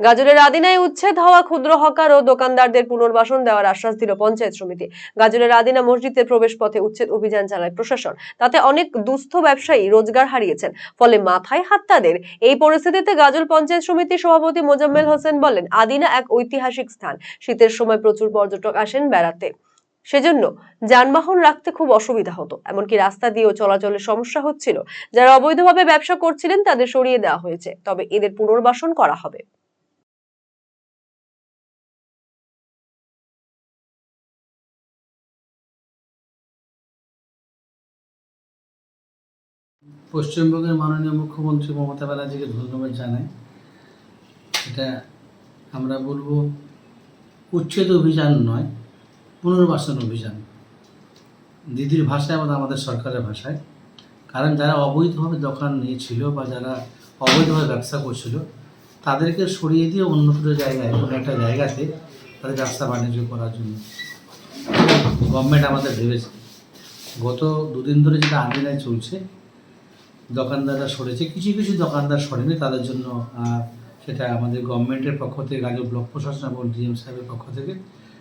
গাজলের আদিনায় উচ্ছেদ হওয়া ক্ষুদ্র হকার ও দোকানদারদের পুনর্বাসন দেওয়ার আশ্বাস দিল পঞ্চায়েত সমিতি। গাজলের আদিনা মসজিদের প্রবেশ পথে উচ্ছেদ অভিযান চালায় প্রশাসন। তাতে অনেক দুস্থ ব্যবসায়ী রোজগার হারিয়েছেন, ফলে মাথায় হাত তাদের। এই পরিস্থিতিতে গাজল পঞ্চায়েত সমিতির সভাপতি মোজাম্মেল হোসেন বলেন, আদিনা এক ঐতিহাসিক স্থান। শীতের সময় প্রচুর পর্যটক আসেন বেড়াতে, সেজন্য যানবাহন রাখতে খুব অসুবিধা হতো, এমনকি রাস্তা দিয়েও চলাচলের সমস্যা হচ্ছিল। যারা অবৈধভাবে ব্যবসা করছিলেন তাদের সরিয়ে দেওয়া হয়েছে, তবে এদের পুনর্বাসন করা হবে। পশ্চিমবঙ্গের মাননীয় মুখ্যমন্ত্রী মমতা ব্যানার্জিকে ধন্যবাদ জানাই। এটা আমরা বলবো উচ্ছেদ অভিযান নয়, পুনর্বাসন অভিযান, দিদির ভাষায় এবং আমাদের সরকারের ভাষায়। কারণ যারা অবৈধভাবে দোকান নিয়েছিল বা যারা অবৈধভাবে ব্যবসা করছিল তাদেরকে সরিয়ে দিয়ে অন্যত্র জায়গায় কোনো একটা জায়গাতে তাদের ব্যবসা বাণিজ্য করার জন্য গভর্নমেন্ট আমাদের ভেবেছে। গত দুদিন ধরে যেটা আদিনায় চলছে, দোকানদাররা সরেছে, কিছু কিছু দোকানদার সরেনি, তাদের জন্য সেটা আমাদের গভর্নমেন্টের পক্ষ থেকে, গাজল ব্লক প্রশাসন এবং ডিএম সাহেবের পক্ষ থেকে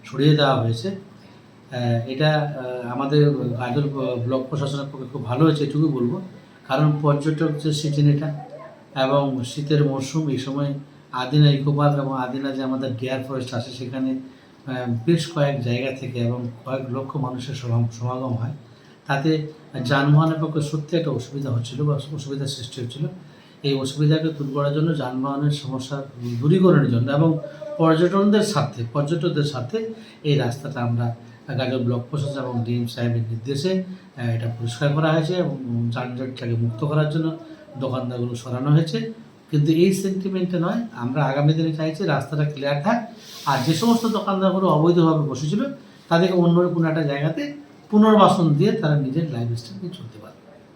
সরিয়ে দেওয়া হয়েছে। এটা আমাদের গাজল ব্লক প্রশাসনের পক্ষে খুব ভালো হয়েছে, এটুকু বলবো। কারণ পর্যটক যে সিজন এটা এবং শীতের মরশুম, এই সময় আদিনা ইকো পার্ক এবং আদিনা যে আমাদের ডিয়ার ফরেস্ট আছে সেখানে বেশ কয়েক জায়গা থেকে এবং কয়েক লক্ষ মানুষের সমাগম হয়। তাতে যানবাহনের পক্ষে সত্যি একটা অসুবিধা হচ্ছিল বা অসুবিধার সৃষ্টি হচ্ছিল। এই অসুবিধাকে দূর করার জন্য, যানবাহনের সমস্যা দূরীকরণের জন্য এবং পর্যটকদের সাথে এই রাস্তাটা আমরা গাজল ব্লক প্রশাসন এবং ডিএম সাহেবের নির্দেশে এটা পরিষ্কার করা হয়েছে এবং যানজটটাকে মুক্ত করার জন্য দোকানদারগুলো সরানো হয়েছে। কিন্তু এই সেন্টিমেন্টে নয়, আমরা আগামী দিনে চাইছি রাস্তাটা ক্লিয়ার থাক, আর যে সমস্ত দোকানদারগুলো অবৈধভাবে বসেছিল তাদেরকে অন্য কোনো একটা জায়গাতে পুনর্বাসন দিয়ে তারা নিজের লাইফস্টাইল নিয়ে চলতে পারে।